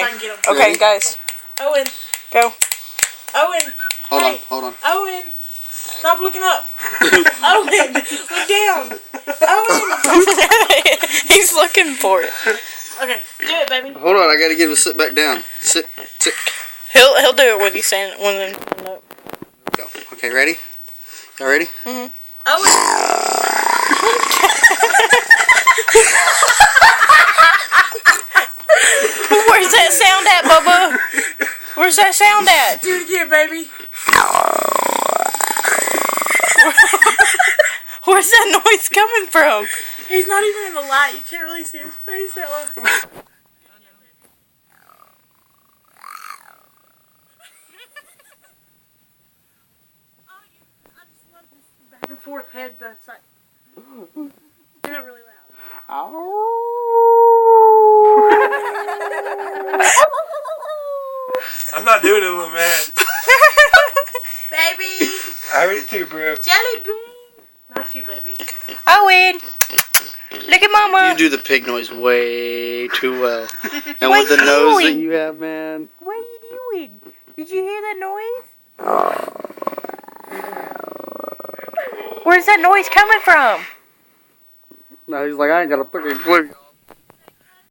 I can get him. Okay, guys. Owen. Go. Owen. Hold on. Owen. Stop looking up. Owen. Look down. Owen. He's looking for it. Okay, do it, baby. Hold on, I gotta get him to sit back down. Sit. He'll do it with you standing. No. Go. Okay, ready? Y'all ready? Mhm. Owen. Where's that sound at, Bubba? Where's that sound at? Do it again, baby. Where's that noise coming from? He's not even in the light. You can't really see his face that well. Back and forth head both sides. Do it really loud. I'm not doing it, little man. Baby. I heard it too, bro. Jelly bean. Not you, baby. Owen. Look at Mama. You do the pig noise way too well. And What with the you nose that doing? you have, man. What are you doing? Did you hear that noise? Where's that noise coming from? No, he's like, I ain't got a fucking clue.